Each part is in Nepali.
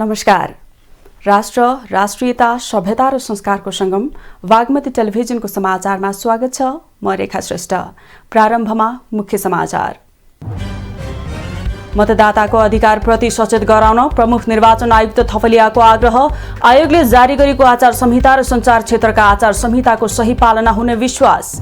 नमस्कार। राष्ट्र, राष्ट्रियता, सभ्यता र संस्कारको संगम वाग्मती टेलिभिजनको समाचारमा स्वागत छ। म रेखा श्रेष्ठ। प्रारम्भमा मुख्य समाचार। मतदाताको अधिकारप्रति सचेत गराउन प्रमुख निर्वाचन आयुक्त थपलियाको आग्रह। आयोगले जारी गरेको आचार संहिता र सञ्चार क्षेत्रका आचार संहिताको सही पालना हुने विश्वास।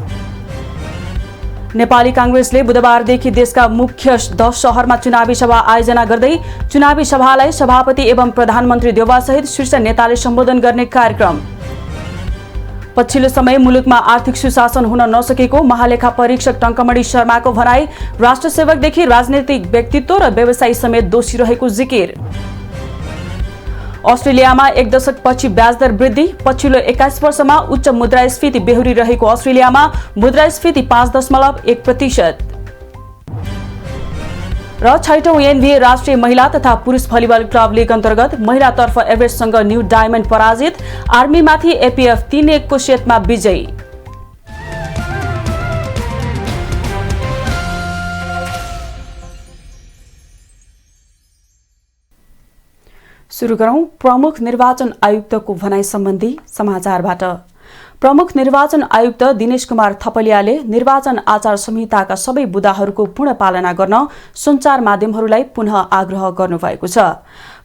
नेपाली कांग्रेसले बुधबारदेखि देशका मुख्य 10 शहरमा चुनावी सभा आयोजना गर्दै चुनावी सभालाई सभापति एवं प्रधानमन्त्री देउवासहित शीर्ष नेताले सम्बोधन गर्ने कार्यक्रम। पछिल्लो समय मुलुकमा आर्थिक सुशासन हुन नसकेको महालेखा परीक्षक टंकमणि शर्माको भनाई। राष्ट्रसेवकदेखि राजनैतिक व्यक्तित्व र व्यवसायी समेत दोषी रहेको जिकिर। अस्ट्रेलियामा 1 दशकपछि ब्याजदर वृद्धि। पछिल्लो 21 वर्षमा उच्च मुद्रास्फीति बेहोरी रहेको अस्ट्रेलियामा मुद्रास्फीति 5.1%। र 6औं एनबीए राष्ट्रिय महिला तथा पुरुष भलिबल क्लब लीग अन्तर्गत महिलातर्फ एभरेस्टसँग न्यू डायमन्ड पराजित। आर्मीमाथि एपीएफ 3-1 को सेटमा विजयी। सुरु गरौं प्रमुख निर्वाचन आयुक्तको भनाई सम्बन्धी समाचारबाट। प्रमुख निर्वाचन आयुक्त दिनेश कुमार थपलियाले निर्वाचन आचार संहिताका सबै बुँदाहरूको पूर्ण पालना गर्न सञ्चार माध्यमहरूलाई पुनः आग्रह गर्नुभएको छ।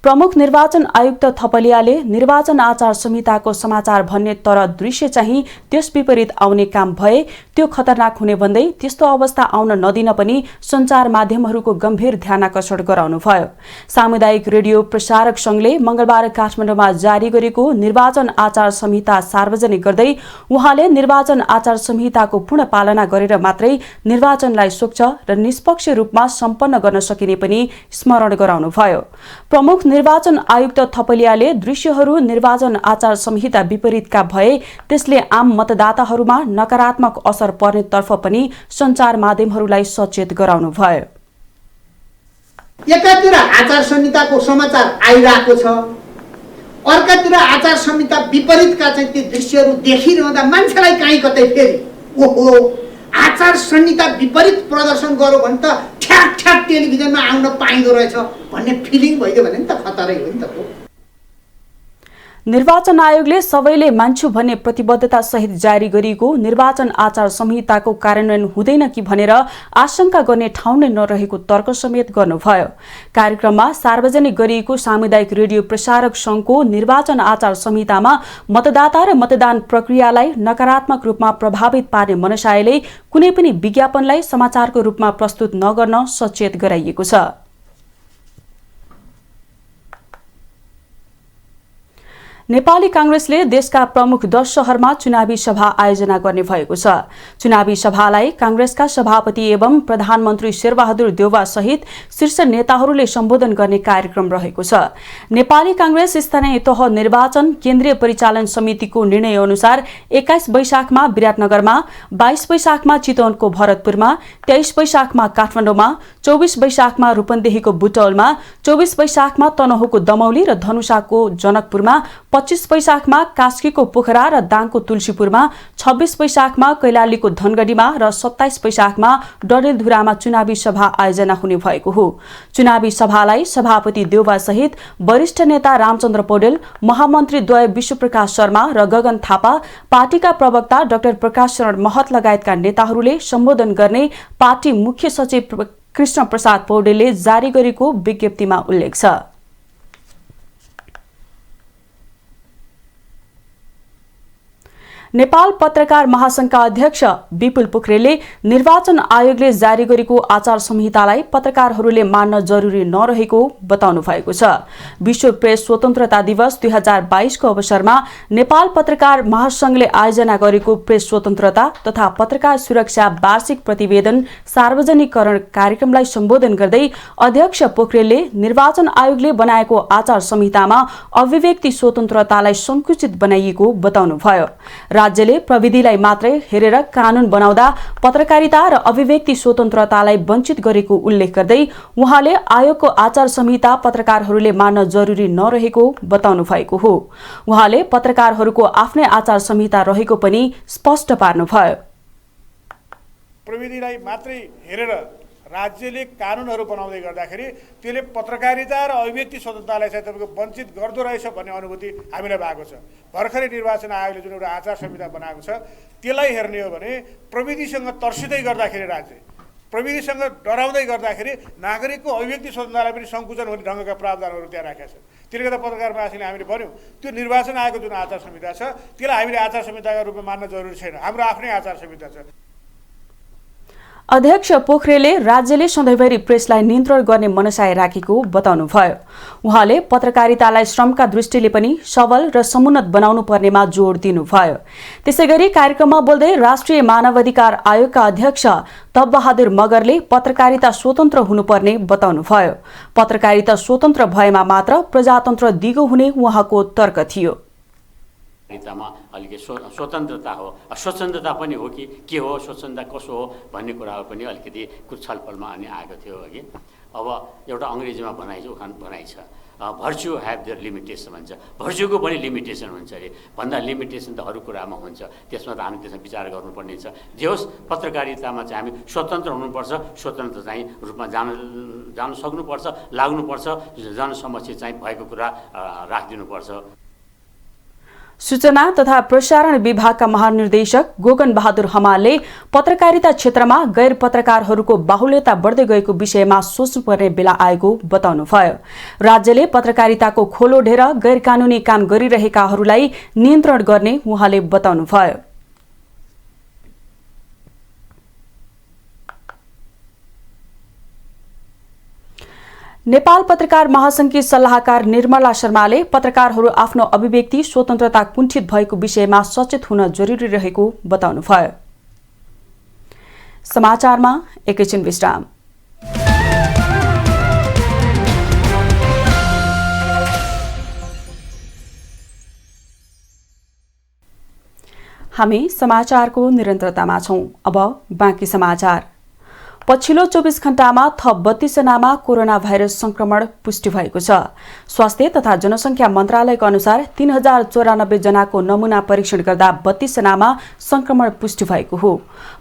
प्रमुख निर्वाचन आयुक्त थपलियाले निर्वाचन आचार संहिताको समाचार भन्ने तर दृश्य चाहिँ त्यस विपरीत आउने काम भए त्यो खतरनाक हुने भन्दै त्यस्तो अवस्था आउन नदिन पनि सञ्चार माध्यमहरूको गम्भीर ध्यानाकर्षण गराउनुभयो। सामुदायिक रेडियो प्रसारक संघले मंगलबार काठमाडौँमा जारी गरेको निर्वाचन आचार संहिता सार्वजनिक गर्दै उहाँले निर्वाचन आचार संहिताको पूर्ण पालना गरेर मात्रै निर्वाचनलाई स्वच्छ र निष्पक्ष रूपमा सम्पन्न गर्न सकिने पनि स्मरण गराउनुभयो। प्रमुख निर्वाचन आयुक्त थपलियाले दृश्यहरू निर्वाचन आचार संहिता विपरीतका भए त्यसले आम मतदाताहरूमा नकारात्मक असर पर्नेतर्फ पनि सञ्चार माध्यमहरूलाई सचेत गराउनुभयो। एकातिर आचार संहिताको समाचार आइरहेको छ, अर्कातिर आचार संहिता विपरीतका चाहिँ ती दृश्यहरू देखिरहँदा मान्छेलाई कहीँ कतै फेरि ओहो आचार संहिता विपरीत प्रदर्शन गर्यो भने त ठ्याक ठ्याक टेलिभिजनमा आउन पाइँदो रहेछ भन्ने फिलिङ भइदियो भने त खतरै हो नि त। निर्वाचन आयोगले सबैले मान्छु भन्ने प्रतिबद्धता सहित जारी गरिएको निर्वाचन आचार संहिताको कार्यान्वयन हुँदैन कि भनेर आशंका गर्ने ठाउँ नै नरहेको तर्क समेत गर्नुभयो। कार्यक्रममा सार्वजनिक गरिएको सामुदायिक रेडियो प्रसारक संघको निर्वाचन आचार संहितामा मतदाता र मतदान प्रक्रियालाई नकारात्मक रूपमा प्रभावित पार्ने मनसायले कुनै पनि विज्ञापनलाई समाचारको रूपमा प्रस्तुत नगर्न सचेत गराइएको छ। नेपाली कांग्रेसले देशका प्रमुख 10 शहरमा चुनावी सभा आयोजना गर्ने भएको छ। चुनावी सभालाई कांग्रेसका सभापति एवं प्रधानमन्त्री शेरबहादुर देउवा सहित शीर्ष नेताहरूले सम्बोधन गर्ने कार्यक्रम रहेको छ। नेपाली कांग्रेस स्थानीय तह निर्वाचन केन्द्रीय परिचालन समितिको निर्णय अनुसार 21 वैशाखमा विराटनगरमा, 22 वैशाखमा चितवनको भरतपुरमा, 23 वैशाखमा काठमाडौँमा, 24 वैशाखमा रूपन्देहीको बुटौलमा, 24 वैशाखमा तनहुँको दमौली र धनुषाको जनकपुरमा, 25 वैशाखमा कास्कीको पोखरा र दाङको तुलसीपुरमा, 26 वैशाखमा कैलालीको धनगढीमा र 27 वैशाखमा डडेलधुरामा चुनावी सभा आयोजना हुने भएको हो। चुनावी सभालाई सभापति देउवा सहित वरिष्ठ नेता रामचन्द्र पौडेल, महामन्त्री द्वय विश्वप्रकाश शर्मा र गगन थापा, पार्टीका प्रवक्ता डाक्टर प्रकाश शरण महत लगायतका नेताहरूले सम्बोधन गर्ने पार्टी मुख्य सचिव कृष्ण प्रसाद पौडेलले जारी गरेको विज्ञप्तिमा उल्लेख छ। नेपाल पत्रकार महासंघका अध्यक्ष विपुल पोखरेलले निर्वाचन आयोगले जारी गरेको आचार संहितालाई पत्रकारहरूले मान्न जरुरी नरहेको बताउनु भएको छ। विश्व प्रेस स्वतन्त्रता दिवस 2022 को अवसरमा नेपाल पत्रकार महासंघले आयोजना गरेको प्रेस स्वतन्त्रता तथा पत्रकार सुरक्षा वार्षिक प्रतिवेदन सार्वजनिकरण कार्यक्रमलाई सम्बोधन गर्दै अध्यक्ष पोखरेलले निर्वाचन आयोगले बनाएको आचार संहितामा अभिव्यक्ति स्वतन्त्रतालाई संकुचित बनाइएको बताउनुभयो। राज्यले प्रविधिलाई मात्रै हेरेर कानून बनाउँदा पत्रकारिता र अभिव्यक्ति स्वतन्त्रतालाई वञ्चित गरेको उल्लेख गर्दै उहाँले आयोगको आचार संहिता पत्रकारहरूले मान्न जरुरी नरहेको बताउनु भएको हो। उहाँले पत्रकारहरूको आफ्नै आचार संहिता रहेको पनि स्पष्ट पार्नुभयो। प्रविधिलाई मात्रै हेरेर राज्यले कानुनहरू बनाउँदै गर्दाखेरि त्यसले पत्रकारिता र अभिव्यक्ति स्वतन्त्रतालाई चाहिँ तपाईँको वञ्चित गर्दो रहेछ भन्ने अनुभूति हामीलाई भएको छ। भर्खरै निर्वाचन आयोगले जुन एउटा आचार संहिता बनाएको छ त्यसलाई हेर्ने हो भने प्रविधिसँग तर्सिँदै गर्दाखेरि राज्य प्रविधिसँग डराउँदै गर्दाखेरि नागरिकको अभिव्यक्ति स्वतन्त्रतालाई पनि सङ्कुचन हुने ढङ्गका प्रावधानहरू त्यहाँ राखेका छन्। त्यसले गर्दा पत्रकार महासंघले हामीले भन्यौँ त्यो निर्वाचन आयोगको जुन आचार संहिता छ त्यसलाई हामीले आचार संहिताका रूपमा मान्न जरुरी छैन, हाम्रो आफ्नै आचार संहिता छ। अध्यक्ष पोखरेलले राज्यले सधैँभरि प्रेसलाई नियन्त्रण गर्ने मनसाय राखेको बताउनुभयो। उहाँले पत्रकारितालाई श्रमका दृष्टिले पनि सबल र समुन्नत बनाउनु पर्नेमा जोड दिनुभयो। त्यसैगरी कार्यक्रममा बोल्दै राष्ट्रिय मानवाधिकार आयोगका अध्यक्ष तपबहादुर मगरले पत्रकारिता स्वतन्त्र हुनुपर्ने बताउनुभयो। पत्रकारिता स्वतन्त्र भएमा मात्र प्रजातन्त्र दिगो हुने उहाँको तर्क थियो। मा अलिकति स्वतन्त्रता हो, स्वतन्त्रता पनि हो कि के हो, स्वतन्त्रता कसो हो भन्ने कुराहरू पनि अलिकति कुछ छलफलमा अनि आएको थियो अघि। अब एउटा अङ्ग्रेजीमा भनाइ छ भर्च्यु ह्याभ देयर लिमिटेसन भन्छ। भर्च्युको पनि लिमिटेसन हुन्छ अरे, भन्दा लिमिटेसन त अरू कुरामा हुन्छ, त्यसमा त हामी त्यसमा विचार गर्नुपर्ने छ। जे होस् पत्रकारितामा चाहिँ हामी स्वतन्त्र हुनुपर्छ, स्वतन्त्र चाहिँ रूपमा जान सक्नुपर्छ, लाग्नुपर्छ, जनसमक्ष चाहिँ भएको कुरा राखिदिनुपर्छ। सूचना तथा प्रसारण विभागका महानिर्देशक गोगन बहादुर हमालले पत्रकारिता क्षेत्रमा गैर पत्रकारहरूको बाहुल्यता बढ्दै गएको विषयमा सोच्नुपर्ने बेला आएको बताउनुभयो। राज्यले पत्रकारिताको खोलो ढेर गैर कानूनी काम गरिरहेकाहरूलाई नियन्त्रण गर्ने उहाँले बताउनुभयो। नेपाल पत्रकार महासंघकी सल्लाहकार निर्मला शर्माले पत्रकारहरू आफ्नो अभिव्यक्ति स्वतन्त्रता कुण्ठित भएको विषयमा सचेत हुन जरुरी रहेको बताउनुभयो। समाचारमा एकैछिन विश्राम। हामी समाचारको निरन्तरतामा छौं। अब बाँकी समाचार। पछिल्लो 24 घण्टामा थप 32 जनामा कोरोना भाइरस संक्रमण पुष्टि भएको छ। स्वास्थ्य तथा जनसंख्या मन्त्रालयका अनुसार 3094 जनाको नमूना परीक्षण गर्दा 32 जनामा संक्रमण पुष्टि भएको हो।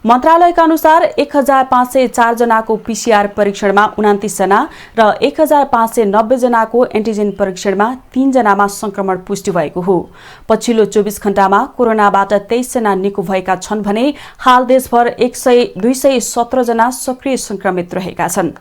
मन्त्रालयका अनुसार 1504 जनाको पीसीआर परीक्षणमा 29 जना र 1590 जनाको एन्टिजेन परीक्षणमा 3 जनामा संक्रमण पुष्टि भएको हो। पछिल्लो 24 घण्टामा कोरोनाबाट 23 जना निको भएका छन् भने हाल देशभर 217 जना सक्रिय संक्रमित रहेका छन्।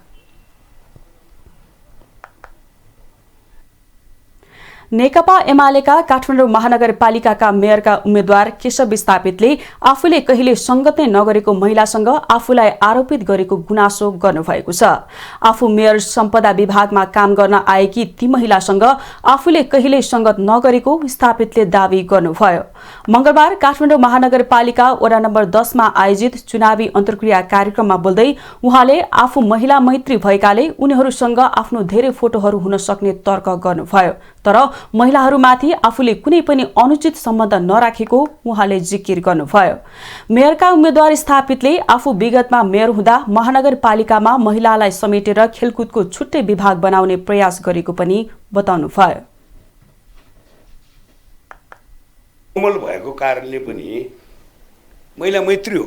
नेकपा एमालेका काठमाडौँ महानगरपालिकाका मेयरका उम्मेद्वार केशव विस्थापितले आफूले कहिले संगत नै नगरेको महिलासँग आफूलाई आरोपित गरेको गुनासो गर्नुभएको छ। आफू मेयर सम्पदा विभागमा काम गर्न आएकी ती महिलासँग आफूले कहिले संगत नगरेको विस्थापितले दावी गर्नुभयो। मंगलबार काठमाडौँ महानगरपालिका वडा नम्बर 10 मा आयोजित चुनावी अन्तर्क्रिया कार्यक्रममा बोल्दै उहाँले आफू महिला मैत्री भएकाले उनीहरूसँग आफ्नो धेरै फोटोहरू हुन सक्ने तर्क गर्नुभयो। तर महिलाहरूमाथि आफूले कुनै पनि अनुचित सम्बन्ध नराखेको उहाँले जिकिर गर्नुभयो। मेयरका उम्मेद्वार स्थापितले आफू विगतमा मेयर हुँदा महानगरपालिकामा महिलालाई समेटेर खेलकुदको छुट्टै विभाग बनाउने प्रयास गरेको पनि बताउनुभयो। कोमल भएको कारणले पनि महिला मैत्री हो।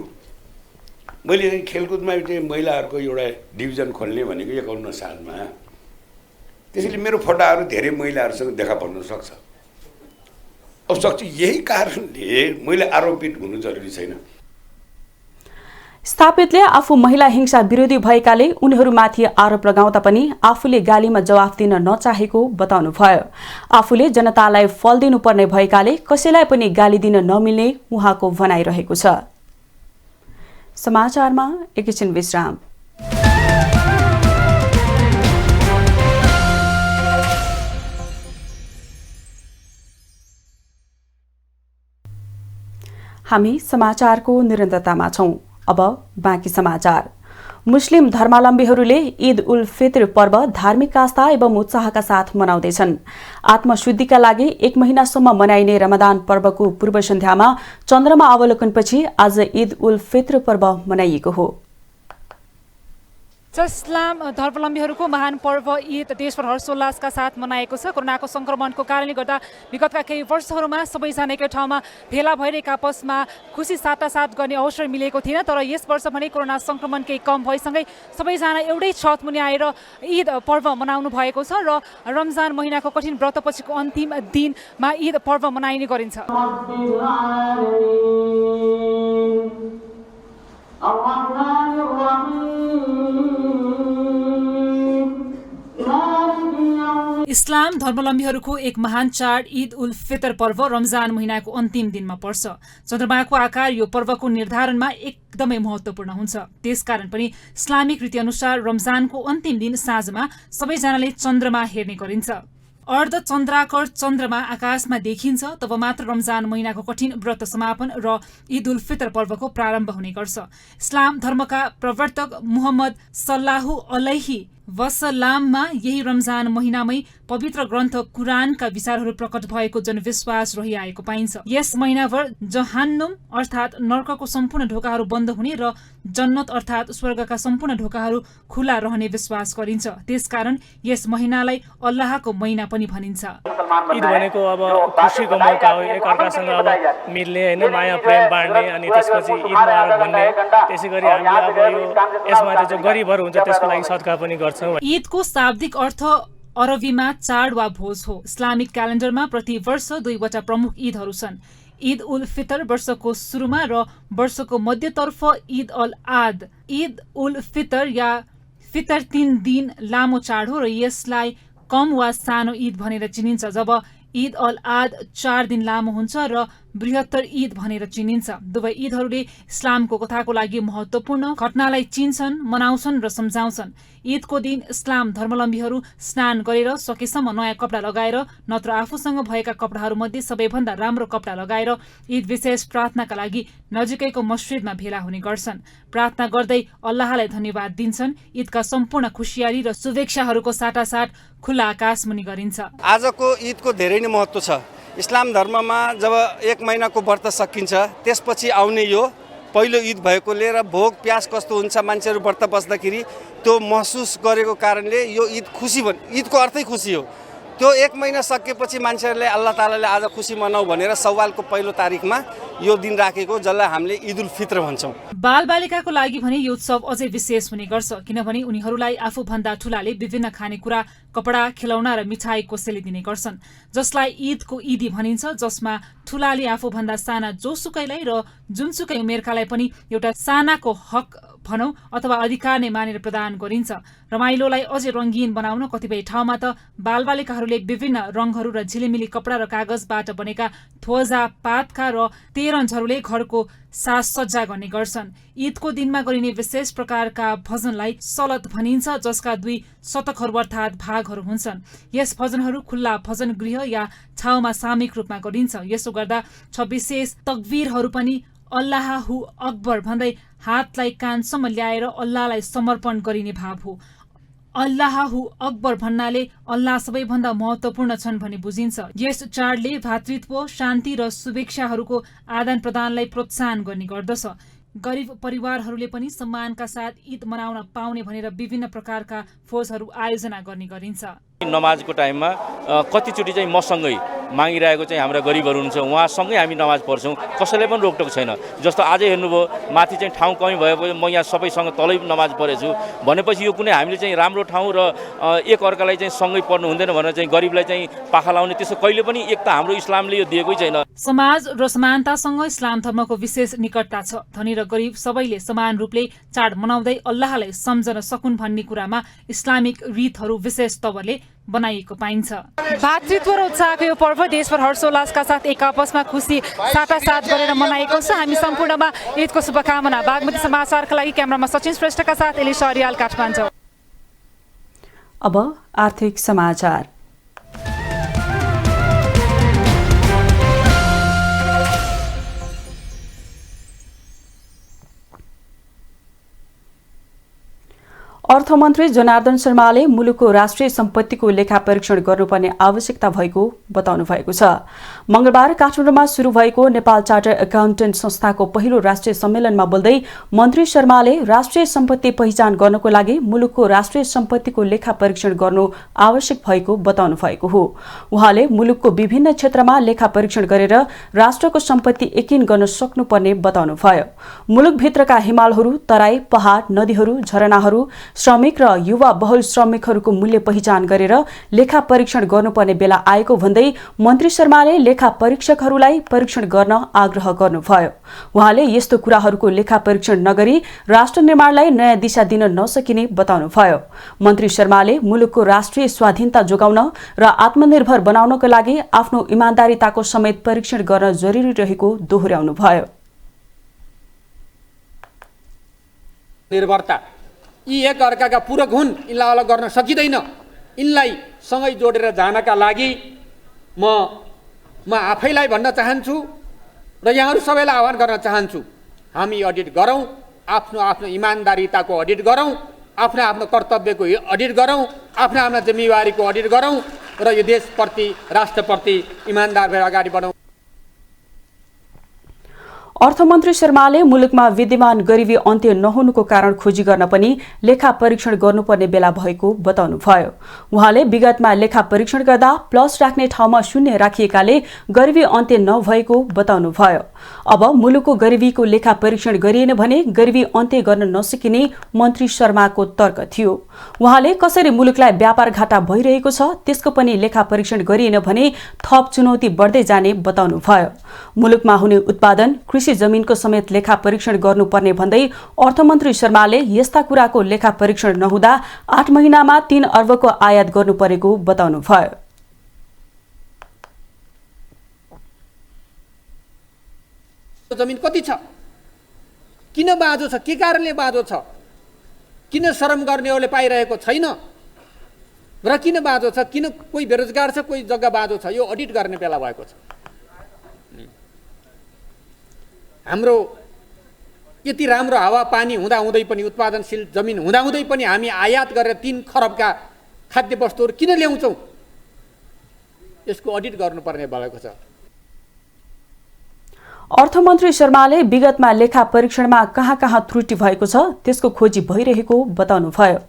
मैले खेलकुदमा चाहिँ महिलाहरूको एउटा डिभिजन खोल्ने भनेको 51 सालमा, त्यसैले मेरो फोटाहरू धेरै महिलाहरूसँग देखा पर्न सक्छ। अब सक्छ, यही कारणले मैले आरोपित हुनु जरुरी छैन। स्थापितले आफू महिला हिंसा विरोधी भएकाले उनीहरूमाथि आरोप लगाउँदा पनि आफूले गालीमा जवाफ दिन नचाहेको बताउनुभयो। आफूले जनतालाई फल दिनुपर्ने भएकाले कसैलाई पनि गाली दिन नमिल्ने उहाँको भनाइरहेको छ। समाचारमा एकैछिन विश्राम। हामी समाचारको निरन्तरतामा छौं। अब बाँकी समाचार। मुस्लिम धर्मावलम्बीहरूले ईद उल फित्र पर्व धार्मिक आस्था एवं उत्साहका साथ मनाउँदैछन्। आत्मशुद्धिका लागि 1 महिनासम्म मनाइने रमदान पर्वको पूर्व सन्ध्यामा चन्द्रमा अवलोकनपछि आज ईद उल फित्र पर्व मनाइएको हो। इस्लाम धर्मावलम्बीहरूको महान पर्व ईद देशभर हर्षोल्लासका साथ मनाएको छ। कोरोनाको संक्रमणको कारणले गर्दा विगतका केही वर्षहरूमा सबैजना एकै ठाउँमा भेला भएर एक आपसमा खुसी साटासाट गर्ने अवसर मिलेको थिएन, तर यस वर्ष भने कोरोना संक्रमण केही कम भएसँगै सबैजना एउटै छत मुनि आएर ईद पर्व मनाउनु भएको छ र रमजान महिनाको कठिन व्रतपछिको अन्तिम दिनमा ईद पर्व मनाइने गरिन्छ। इस्लाम धर्मावलम्बीहरूको एक महान चाड ईद उल फितर पर्व रमजान महिनाको अन्तिम दिनमा पर्छ। चन्द्रमाको आकार यो पर्वको निर्धारणमा एकदमै महत्त्वपूर्ण हुन्छ। त्यसकारण पनि इस्लामिक रीतिअनुसार रमजानको अन्तिम दिन साँझमा सबैजनाले चन्द्रमा हेर्ने गरिन्छ। अर्ध चन्द्राकर चन्द्रमा आकाशमा देखिन्छ तब मात्र रमजान महिनाको कठिन व्रत समापन र ईद उल फितर पर्वको प्रारम्भ हुने गर्छ। इस्लाम धर्मका प्रवर्तक मुहम्मद सल्लाहु अलैहि वसल्लाममा यही रमजान महिनामै पवित्र ग्रन्थ कुरानका विचारहरू प्रकट भएको जनविश्वास रहिआएको पाइन्छ। यस महिनाभर जहान्नुम अर्थात् नर्कको सम्पूर्ण ढोकाहरू बन्द हुने र जन्नत अर्थात् स्वर्गका सम्पूर्ण ढोकाहरू खुला रहने विश्वास गरिन्छ। त्यसकारण यस महिनालाई अल्लाहको महिना पनि भनिन्छ। ईद भनेको अब खुसीको मौका हो, एकअर्कासँग अब मिल्ने होइन, माया प्रेम बाँड्ने, अनि त्यसपछि ईद मुबारक भन्ने। त्यसै गरी हामीले अब यो यसमा जो गरिबहरू हुन्छ त्यसको लागि सदका पनि गर्छौँ। ईदको शाब्दिक अर्थ अरबीमा चाड वा भोज हो। इस्लामिक क्यालेन्डरमा प्रति वर्ष 2वटा प्रमुख ईदहरू छन्। ईद उल फितर वर्षको सुरुमा र वर्षको मध्यतर्फ ईद अल आद। ईद उल फितर या फितर 3 दिन लामो चाड हो र यसलाई कम वा सानो ईद भनेर चिनिन्छ, जब ईद अल आद 4 दिन लामो हुन्छ र बृहत्तर ईद भनेर चिनिन्छ। दुवै ईदहरूले इस्लामको कथाको लागि महत्त्वपूर्ण घटनालाई चिन्छन्, मनाउँछन् र सम्झाउँछन्। ईदको दिन इस्लाम धर्मावलम्बीहरू स्नान गरेर सकेसम्म नयाँ कपडा लगाएर नत्र आफूसँग भएका कपडाहरूमध्ये सबैभन्दा राम्रो कपडा लगाएर ईद विशेष प्रार्थनाका लागि नजिकैको मस्जिदमा भेला हुने गर्छन्। प्रार्थना गर्दै अल्लाहलाई धन्यवाद दिन्छन्। ईदका सम्पूर्ण खुसियाली र शुभेच्छाहरूको साटासाट खुला आकाश मुनि गरिन्छ। आजको ईदको धेरै नै महत्त्व छ। इस्लाम धर्ममा जब 1 महिनाको व्रत सकिन्छ त्यसपछि आउने यो पहिलो ईद भएकोले र भोग प्यास कस्तो हुन्छ मान्छेहरू व्रत बस्दाखेरि त्यो महसुस गरेको कारणले यो ईद खुसी ईदको अर्थै खुसी हो। त्यो 1 महिना सकेपछि मान्छेहरूले अल्लाह तालाले आज खुसी मनाऊ भनेर सवालको पहिलो तारिकमा यो दिन राखेको, जसलाई हामीले ईद उल फितर भन्छौँ। बालबालिकाको लागि भने यो उत्सव अझै विशेष हुने गर्छ, किनभने उनीहरूलाई आफूभन्दा ठुलाले विभिन्न खानेकुरा, कपडा, खेलौना र मिठाई कोसेली दिने गर्छन्, जसलाई ईदको ईदी भनिन्छ, जसमा ठुलाले आफूभन्दा साना जोसुकैलाई र जुनसुकै उमेरकालाई पनि एउटा सानाको हक भनौँ अथवा अधिकार नै मानेर प्रदान गरिन्छ। रमाइलोलाई अझै रङ्गीन बनाउन कतिपय ठाउँमा त बालबालिकाहरूले विभिन्न रङहरू र झिलिमिली कपडा र कागजबाट बनेका ध्वजा, पातका र तेरन्जहरूले घरको साजसज्जा गर्ने गर्छन्। ईदको दिनमा गरिने विशेष प्रकारका भजनलाई सलत भनिन्छ, जसका 2 शतकहरू अर्थात् भागहरू हुन्छन्। यस भजनहरू खुल्ला भजन गृह या ठाउँमा सामूहिक रूपमा गरिन्छ। यसो गर्दा 26 तकबीरहरू पनि अल्लाहु अकबर भन्दै हातलाई कानसम्म ल्याएर अल्लाहलाई समर्पण गरिने भाव हो। अल्लाहु अकबर भन्नाले अल्लाह सबैभन्दा महत्त्वपूर्ण छन् भनी बुझिन्छ। यस चाडले भातृत्व, शान्ति र शुभेच्छाहरूको आदान प्रदानलाई प्रोत्साहन गर्ने गर्दछ। गरिब परिवारहरूले पनि सम्मानका साथ ईद मनाउन पाउने भनेर विभिन्न प्रकारका भोजहरू आयोजना गर्ने गरिन्छ। नमाजको टाइममा कतिचोटि चाहिँ मसँगै मागिरहेको चाहिँ हाम्रा गरिबहरू हुनुहुन्छ, उहाँसँगै हामी नमाज पढ्छौँ, कसैले पनि रोकटोक छैन। जस्तो आजै हेर्नुभयो माथि चाहिँ ठाउँ कमी भएपछि म यहाँ सबैसँग तलै नमाज पढेछु भनेपछि यो कुनै हामीले चाहिँ राम्रो ठाउँ र एक अर्कालाई चाहिँ सँगै पढ्नु हुँदैन भनेर चाहिँ गरिबलाई चाहिँ पाखा लाउने त्यस्तो कहिले पनि एक त हाम्रो इस्लामले यो दिएकै छैन। समाज र समानतासँग इस्लाम धर्मको विशेष निकटता छ। धनी र गरिब सबैले समान रूपले चाड मनाउँदै अल्लाहलाई सम्झन सकुन् भन्ने कुरामा इस्लामिक रीतहरू विशेष तवरले बनाइएको पाइन्छ। भातृत्व र उत्साहको यो पर्व देशभर हर्षोल्लासका साथ एक आपसमा खुसी साटासाट गरेर मनाएको छ। हामी सम्पूर्णमा ईदको शुभकामना। बागमती समाचारका लागि क्यामेरामा सचिन श्रेष्ठका साथ एलिसा अरियाल, काठमाडौँ। अब आर्थिक समाचार। अर्थमन्त्री जनार्दन शर्माले मुलुकको राष्ट्रिय सम्पत्तिको लेखा परीक्षण गर्नुपर्ने आवश्यकता भएको बताउनु भएको छ। मंगलबार काठमाडौँमा शुरू भएको नेपाल चार्टर्ड एकाउन्टेन्ट संस्थाको पहिलो राष्ट्रिय सम्मेलनमा बोल्दै मन्त्री शर्माले राष्ट्रिय सम्पत्ति पहिचान गर्नको लागि मुलुकको राष्ट्रिय सम्पत्तिको लेखा परीक्षण गर्नु आवश्यक भएको बताउनु भएको हो। उहाँले मुलुकको विभिन्न क्षेत्रमा लेखा परीक्षण गरेर राष्ट्रको सम्पत्ति यकिन गर्न सक्नुपर्ने बताउनुभयो। मुलुकभित्रका हिमालहरू, तराई, पहाड, नदीहरू, झरनाहरू, श्रमिक र युवा बहुल श्रमिकहरूको मूल्य पहिचान गरेर लेखा परीक्षण गर्नुपर्ने बेला आएको भन्दै मन्त्री शर्माले लेखा परीक्षकहरूलाई परीक्षण गर्न आग्रह गर्नुभयो। उहाँले यस्तो कुराहरूको लेखा परीक्षण नगरी राष्ट्र निर्माणलाई नयाँ दिशा दिन नसकिने बताउनुभयो। मन्त्री शर्माले मुलुकको राष्ट्रिय स्वाधीनता जोगाउन र आत्मनिर्भर बनाउनको लागि आफ्नो इमानदारीताको समेत परीक्षण गर्न जरुरी रहेको दोहोर्याउनुभयो। निर्भरता यी एक अर्काका पूरक हुन्, यिनलाई अलग गर्न सकिँदैन। यिनलाई सँगै जोडेर जानका लागि म आफैलाई भन्न चाहन्छु र यहाँहरू सबैलाई आह्वान गर्न चाहन्छु, हामी अडिट गरौँ, आफ्नो आफ्नो इमानदारीताको अडिट गरौँ, आफ्नो आफ्नो कर्तव्यको अडिट गरौँ, आफ्नो आफ्नो जिम्मेवारीको अडिट गरौँ र यो देशप्रति राष्ट्रप्रति इमानदार भएर अगाडि बढौँ। अर्थमन्त्री शर्माले मुलुकमा विद्यमान गरिबी अन्त्य नहुनुको कारण खोजी गर्न पनि लेखा परीक्षण गर्नुपर्ने बेला भएको बताउनुभयो। उहाँले विगतमा लेखा परीक्षण गर्दा प्लस राख्ने ठाउँमा शून्य राखिएकाले गरिबी अन्त्य नभएको बताउनुभयो। अब मुलुकको गरिबीको लेखा परीक्षण गरिएन भने गरिबी अन्त्य गर्न नसकिने मन्त्री शर्माको तर्क थियो। उहाँले कसरी मुलुकलाई व्यापार घाटा भइरहेको छ त्यसको पनि लेखा परीक्षण गरिएन भने थप चुनौती बढ्दै जाने बताउनुभयो। मुलुकमा हुने उत्पादन, कृषि जमिनको समेत लेखा परीक्षण गर्नुपर्ने भन्दै अर्थमन्त्री शर्माले यस्ता कुराको लेखा परीक्षण नहुँदा 8 महिनामा 3 अर्बको आयात गर्नु परेको बताउनुभयो। जमिन कति छ, किन बाँझो छ, के कारणले बाँझो छ, किन श्रम गर्नेहरूले पाइरहेको छैन र किन बाँझो छ, किन कोही बेरोजगार छ, कोही जग्गा बाँझो छ, यो अडिट गर्ने बेला भएको छ। हाम्रो यति राम्रो हावापानी हुँदाहुँदै पनि, उत्पादनशील जमिन हुँदाहुँदै पनि हामी आयात गरेर 3 खरबका खाद्य वस्तुहरू किन ल्याउँछौँ, यसको अडिट गर्नुपर्ने भएको छ। अर्थमन्त्री शर्माले विगतमा लेखा परीक्षणमा कहाँ कहाँ त्रुटि भएको छ त्यसको खोजी भइरहेको बताउनुभयो।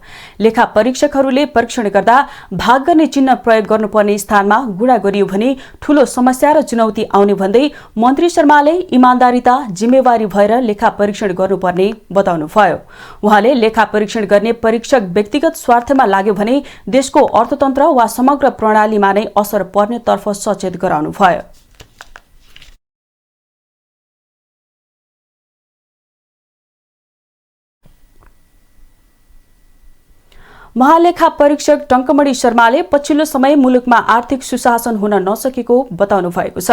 लेखा परीक्षकहरूले परीक्षण गर्दा भाग गर्ने चिन्ह प्रयोग गर्नुपर्ने स्थानमा गुणा गरियो भने ठूलो समस्या र चुनौती आउने भन्दै मन्त्री शर्माले इमानदारीता, जिम्मेवारी भएर लेखा परीक्षण गर्नुपर्ने बताउनुभयो। उहाँले लेखा परीक्षण गर्ने परीक्षक व्यक्तिगत स्वार्थमा लाग्यो भने देशको अर्थतन्त्र वा समग्र प्रणालीमा नै असर पर्नेतर्फ सचेत गराउनुभयो। महालेखा परीक्षक टंकमणि शर्माले पछिल्लो समय मुलुकमा आर्थिक सुशासन हुन नसकेको बताउनु भएको छ।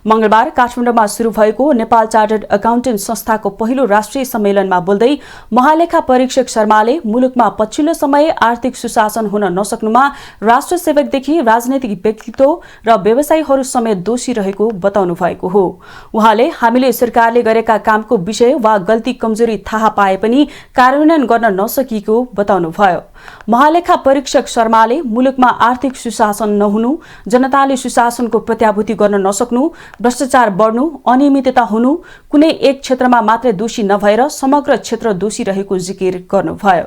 मंगलबार काठमाडौँमा शुरू भएको नेपाल चार्टर्ड एकाउन्टेन्ट संस्थाको पहिलो राष्ट्रिय सम्मेलनमा बोल्दै महालेखा परीक्षक शर्माले मुलुकमा पछिल्लो समय आर्थिक सुशासन हुन नसक्नुमा राष्ट्र सेवकदेखि राजनैतिक व्यक्तित्व र व्यवसायीहरू समेत दोषी रहेको बताउनु भएको हो। उहाँले हामीले सरकारले गरेका कामको विषय वा गल्ती कमजोरी थाहा पाए पनि कार्यान्वयन गर्न नसकेको बताउनुभयो। महालेखा परीक्षक शर्माले मुलुकमा आर्थिक सुशासन नहुनु, जनताले सुशासनको प्रत्याभूति गर्न नसक्नु, भ्रष्टाचार बढ्नु, अनियमितता हुनु, कुनै एक क्षेत्रमा मात्रै दोषी नभएर समग्र क्षेत्र दोषी रहेको जिकिर गर्नुभयो।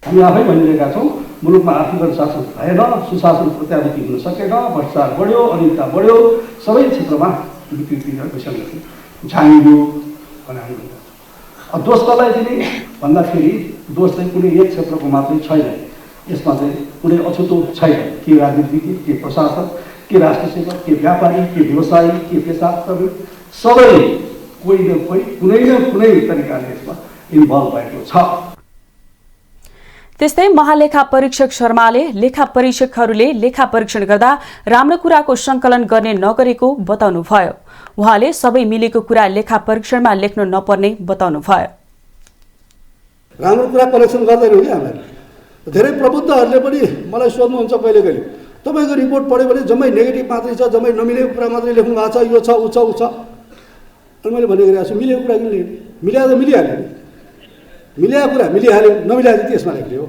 हामी आफै भनिरहेका छौँ मुलुकमा आर्थिक अनुशासन भएन, सुशासन प्रत्याभूति हुन सकेन, भ्रष्टाचार बढ्यो, अनियमितता बढ्यो, सबै क्षेत्रमा विकृति र विसङ्गति झाँगियो भनेर हामी भन्छौँ। दोष कसलाई दिने भन्दाखेरि दोष चाहिँ कुनै एक क्षेत्रको मात्रै छैन, यसमा चाहिँ कुनै अछुतो छैन। के राजनीतिज्ञ, के प्रशासक, के राष्ट्र सेवक, के व्यापारी, के व्यवसायी, के पेसा श्रमिक, सबै कोही न कोही कुनै न कुनै तरिकाले यसमा इन्भल्भ भएको छ। त्यस्तै महालेखा परीक्षक शर्माले लेखा परीक्षकहरूले लेखा परीक्षण गर्दा राम्रो कुराको संकलन गर्ने नगरेको बताउनुभयो। उहाँले सबै मिलेको कुरा लेखा परीक्षणमा लेख्न नपर्ने बताउनुभयो। राम्रो कुरा कलेक्सन गर्दैनौँ कि हामीलाई। धेरै प्रबुद्धहरूले पनि मलाई सोध्नुहुन्छ कहिले कहिले, तपाईँको रिपोर्ट पढ्यो भने जम्मै नेगेटिभ मात्रै छ, जम्मै नमिलेको कुरा मात्रै लेख्नु भएको छ, यो छ उ छ उ छ। अनि मैले भनिरहेको छु मिलेको कुरा किन लेख्ने? मिल्या त मिलिहाल्यो नि, मिलेको कुरा मिलिहाल्यो, नमिल्या चाहिँ त्यसमा लेख्ने हो।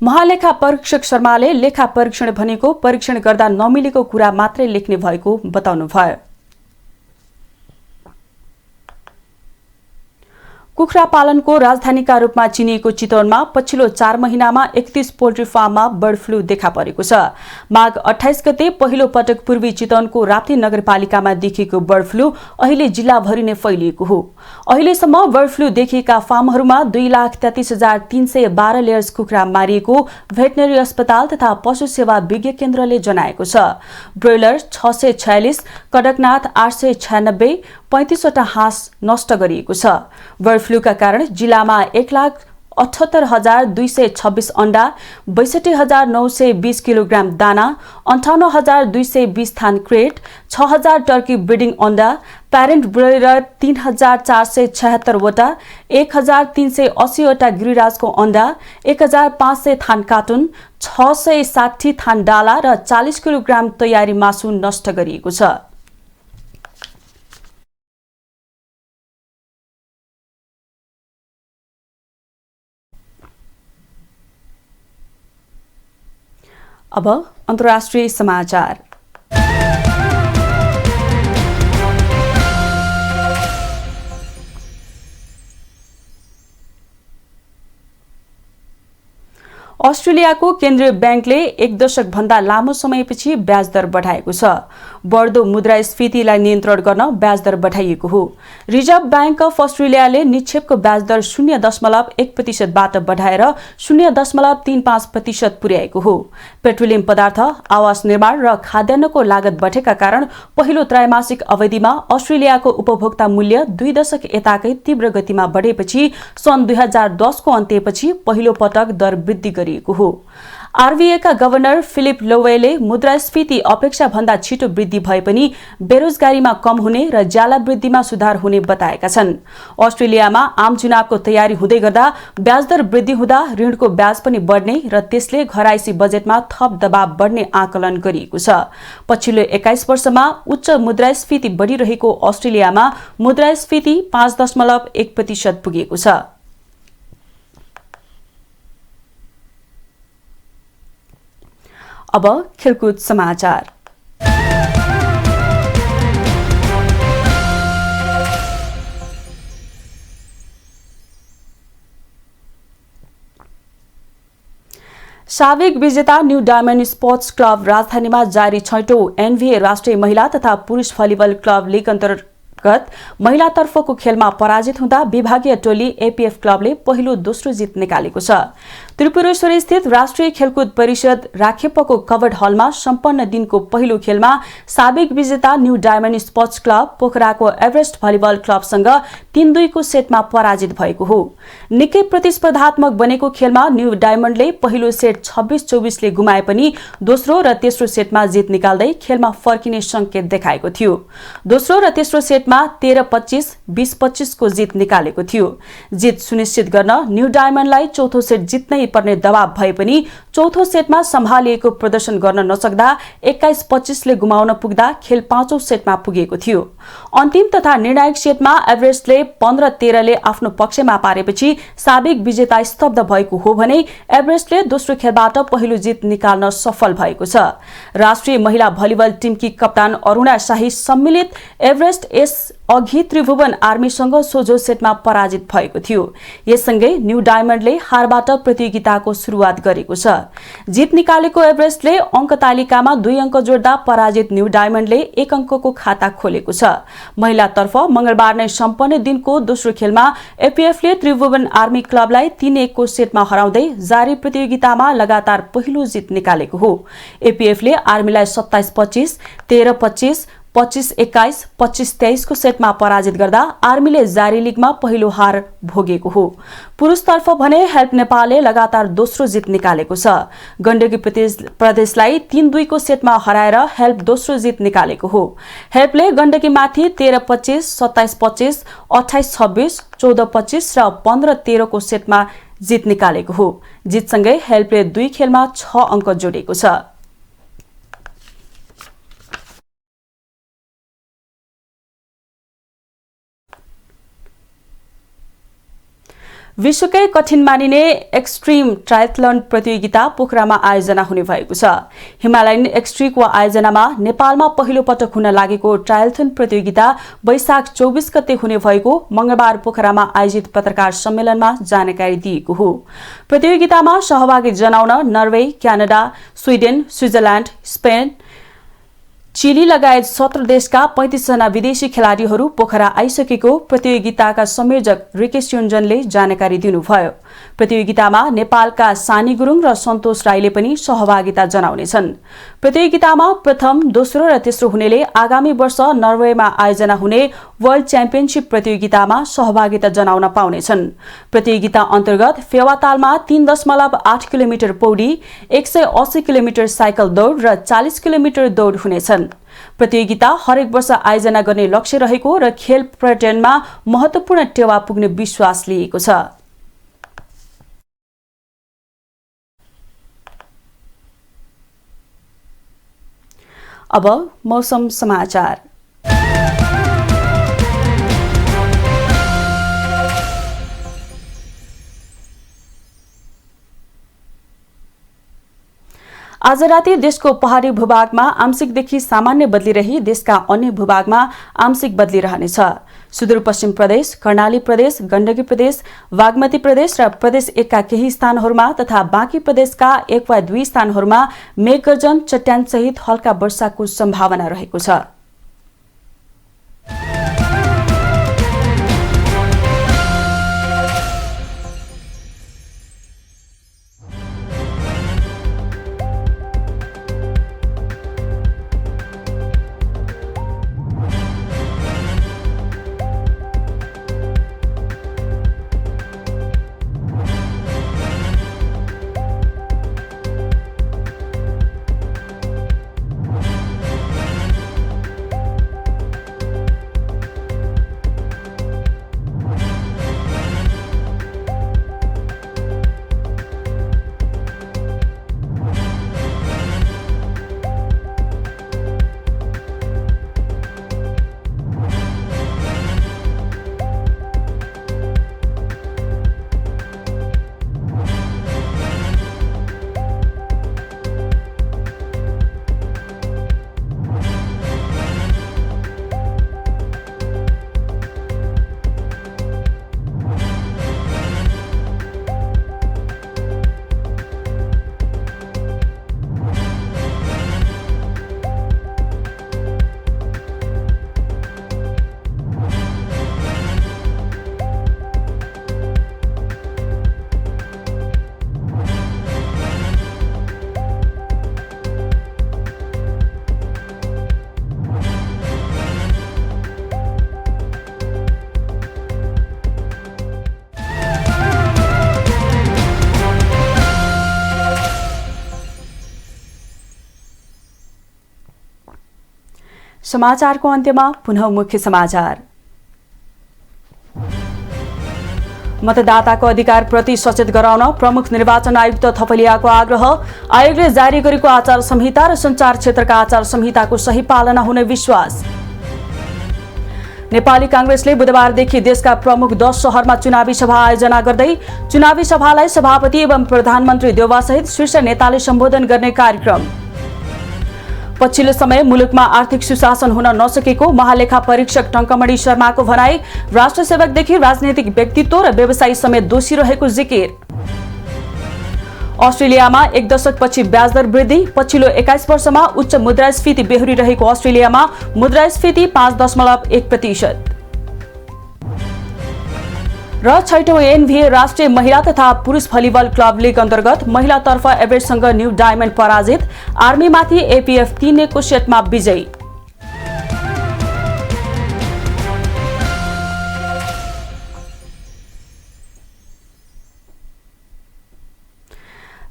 महालेखा परीक्षक शर्माले लेखा परीक्षण भनेको परीक्षण गर्दा नमिलेको कुरा मात्रै लेख्ने भएको बताउनुभयो। कुखुरा पालनको राजधानीका रूपमा चिनिएको चितवनमा पछिल्लो 4 महिनामा 31 पोल्ट्री फार्ममा बर्ड फ्लू देखा परेको छ। माघ 28 गते पहिलो पटक पूर्वी चितवनको राप्ती नगरपालिकामा देखिएको बर्ड फ्लू अहिले जिल्लाभरि नै फैलिएको हो। अहिलेसम्म बर्ड फ्लू देखिएका फार्महरूमा 2,33,312 लेयर्स कुखुरा मारिएको भेटनरी अस्पताल तथा पशु सेवा विज्ञ केन्द्रले जनाएको छ। ब्रोइलर 646, कडकनाथ 896, 35वटा हाँस नष्ट गरिएको छ। बर्ड फ्लूका कारण जिल्लामा 1,78,226 अण्डा, 62,920 किलोग्राम दाना, 58,220 थान क्रेट, 6,000 टर्की ब्रिडिङ अण्डा, प्यारेन्ट ब्रोइलर 3,476 वटा, 1,380 वटा गिरिराजको अण्डा, 1,500 थान कार्टुन, 660 थान डाला र 40 किलोग्राम तयारी मासु नष्ट गरिएको छ। अब अन्तर्राष्ट्रिय समाचार। अस्ट्रेलियाको केन्द्रीय ब्याङ्कले 1 दशक भन्दा लामो समयपछि ब्याज दर बढाएको छ। बढ्दो मुद्रास्फीतिलाई नियन्त्रण गर्न ब्याज दर बढाइएको हो। रिजर्भ ब्याङ्क अफ अस्ट्रेलियाले निक्षेपको ब्याज दर 0.1% बाट बढाएर 0.35% पुर्याएको हो। पेट्रोलियम पदार्थ, आवास निर्माण र खाद्यान्नको लागत बढेका कारण पहिलो त्रैमासिक अवधिमा अस्ट्रेलियाको उपभोक्ता मूल्य 2 दशक यताकै तीव्र गतिमा बढेपछि सन् 2010 को अन्त्यपछि पहिलो पटक दर वृद्धि गरिएको हो। आरबीआई का गभर्नर फिलिप लोवेले मुद्रास्फीति अपेक्षा भन्दा छिटो वृद्धि भए पनि बेरोजगारीमा कम हुने र ज्याला वृद्धिमा सुधार हुने बताएका छन्। अस्ट्रेलियामा आम चुनावको तयारी हुँदै गर्दा ब्याज दर वृद्धि हुँदा ऋणको ब्याज पनि बढ्ने र त्यसले घरायसी बजेटमा थप दबाव बढ्ने आकलन गरिएको छ। पछिल्लो 21 वर्षमा उच्च मुद्रास्फीति बढिरहेको अस्ट्रेलियामा मुद्रास्फीति 5.1% पुगेको छ। अब खेलकुद समाचार। साबिक विजेता न्यू डायमन्ड स्पोर्ट्स क्लब राजधानीमा जारी 6औं एनभीए राष्ट्रिय महिला तथा पुरुष भलिबल क्लब लीग अन्तर्गत महिलातर्फको खेलमा पराजित हुँदा विभागीय टोली एपीएफ क्लबले पहिलो दोस्रो जित निकालेको छ। त्रिपुरेश्वरी स्थित राष्ट्रिय खेलकुद परिषद राखेपको कवर्ड हलमा सम्पन्न दिनको पहिलो खेलमा साबिक विजेता न्यू डायमन्ड स्पोर्ट्स क्लब पोखराको एभरेस्ट भलिबल क्लबसँग 3-2 को सेटमा पराजित भएको हो। निकै प्रतिस्पर्धात्मक बनेको खेलमा न्यू डायमन्डले पहिलो सेट 26-24 ले गुमाए पनि दोस्रो र तेस्रो सेटमा जित निकाल्दै खेलमा फर्किने संकेत देखाएको थियो। दोस्रो र तेस्रो सेटमा 13-25, 20-25 को जित निकालेको थियो। जित सुनिश्चित गर्न न्यू डायमन्डलाई चौथो सेट जित्नै पर्ने दबाव भए पनि चौथो सेटमा सम्हालिएको प्रदर्शन गर्न नसक्दा 21-25 ले गुमाउन पुग्दा खेल 5औं सेटमा पुगेको थियो। अन्तिम तथा निर्णायक सेटमा एभरेस्टले 15-13 ले आफ्नो पक्षमा पारेपछि साबिक विजेता स्तब्ध भएको हो भने एभरेस्टले दोस्रो खेलबाट पहिलो जित निकाल्न सफल भएको छ। राष्ट्रिय महिला भलिबल टिमकी कप्तान अरुणा शाही सम्मिलित एभरेस्ट अघि त्रिभुवन आर्मीसँग सोझो सेटमा पराजित भएको थियो। यससँगै न्यू डायमन्डले हारबाट प्रतियोगिताको सुरुवात गरेको छ। जित निकालेको एभरेस्टले अङ्क तालिकामा 2 अङ्क जोड्दा पराजित न्यू डायमन्डले 1 अङ्कको खाता खोलेको छ। महिलातर्फ मंगलबार नै सम्पन्न दिनको दोस्रो खेलमा एपीएफले त्रिभुवन आर्मी क्लबलाई 3-1 को सेटमा हराउँदै जारी प्रतियोगितामा लगातार पहिलो जित निकालेको हो। एपीएफले आर्मीलाई 27-25, 13-25, 25-21, 25-23 को सेटमा पराजित गर्दा आर्मीले जारी लिगमा पहिलो हार भोगेको हो। पुरुषतर्फ भने हेल्प नेपालले लगातार दोस्रो जित निकालेको छ। गण्डकी प्रदेशलाई 3-2 को सेटमा हराएर हेल्प दोस्रो जित निकालेको हो। हेल्पले गण्डकीमाथि 13-25, 27-25, 28-26, 14-25 र 15-13 को सेटमा जित निकालेको हो। जितसँगै हेल्पले 2 खेलमा 6 अङ्क जोडेको छ। विश्वकै कठिन मानिने एक्सट्रिम ट्रायथलन प्रतियोगिता पोखरामा आयोजना हुने भएको छ। हिमालयन एक्सट्रिमको आयोजनामा नेपालमा पहिलो पटक हुन लागेको ट्रायथलन प्रतियोगिता वैशाख 24 गते हुने भएको मंगलबार पोखरामा आयोजित पत्रकार सम्मेलनमा जानकारी दिएको हो। प्रतियोगितामा सहभागी जनाउन Norway, Canada, Sweden, Switzerland, Spain, Chile लगायत 17 देशका 35 जना विदेशी खेलाडीहरू पोखरा आइसकेको प्रतियोगिताका संयोजक रिकेश योन्जनले जानकारी दिनुभयो। प्रतियोगितामा नेपालका सानी गुरुङ र सन्तोष राईले पनि सहभागिता जनाउनेछन्। प्रतियोगितामा प्रथम, दोस्रो र तेस्रो हुनेले आगामी वर्ष नर्वेमा आयोजना हुने वर्ल्ड च्याम्पियनशिप प्रतियोगितामा सहभागिता जनाउन पाउनेछन्। प्रतियोगिता अन्तर्गत फेवातालमा 3.8 किलोमिटर पौडी, 180 किलोमिटर साइकल दौड र 40 किलोमिटर दौड हुनेछन्। प्रतियोगिता हरेक वर्ष आयोजना गर्ने लक्ष्य रहेको र खेल पर्यटनमा महत्वपूर्ण टेवा पुग्ने विश्वास लिएको छ। अब मौसम समाचार। आज राति देशको पहाडी भूभागमा आंशिकदेखि सामान्य बदली रही देशका अन्य भूभागमा आंशिक बदली रहनेछ। सुदूरपश्चिम प्रदेश, कर्णाली प्रदेश, गण्डकी प्रदेश, बागमती प्रदेश र प्रदेश 1 का केही स्थानहरूमा तथा बाँकी प्रदेशका 1 वा 2 स्थानहरूमा मेघगर्जन, चट्यान सहित हल्का वर्षाको सम्भावना रहेको छ। समाचारको अन्त्यमा पुनः मुख्य समाचार। मतदाताको अधिकारप्रति सचेत गराउन प्रमुख निर्वाचन आयुक्त थपलियाको आग्रह। आयोगले जारी गरेको आचार संहिता र सञ्चार क्षेत्रका आचार संहिताको सही पालना हुने विश्वास। नेपाली कांग्रेसले बुधबारदेखि देशका प्रमुख 10 शहरमा चुनावी सभा आयोजना गर्दै चुनावी सभालाई सभापति एवं प्रधानमन्त्री देउवासहित शीर्ष नेताले सम्बोधन गर्ने कार्यक्रम। पछिल्लो समय मुलुकमा आर्थिक सुशासन हुन नसकेको महालेखा परीक्षक टंकमणि शर्माको भनाई। राष्ट्र सेवकदेखि राजनैतिक व्यक्तित्व र व्यवसायी समेत दोषी रहेको जिकिर। अस्ट्रेलियामा 1 दशकपछि ब्याजदर वृद्धि। पछिल्लो 21 वर्षमा उच्च मुद्रास्फीति बेहोरी रहेको अस्ट्रेलियामा मुद्रास्फीति 5.1%। र 6औं एनभीए राष्ट्रिय महिला तथा पुरुष भलिबल क्लब लीग अन्तर्गत महिलातर्फ एभरेस्टसँग न्यू डायमन्ड पराजित। आर्मीमाथि एपीएफ 3 को सेटमा विजयी।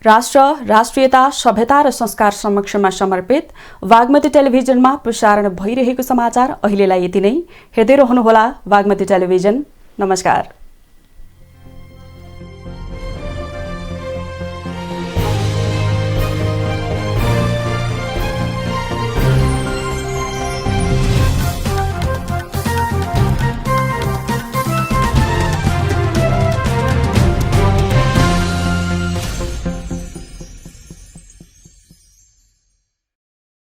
राष्ट्र, राष्ट्रियता, सभ्यता र संस्कार संरक्षणमा समर्पित बागमती टेलिभिजनमा प्रसारण भइरहेको समाचार अहिलेलाई यति नै। हेर्दै रहनुहोला बागमती टेलिभिजन। नमस्कार।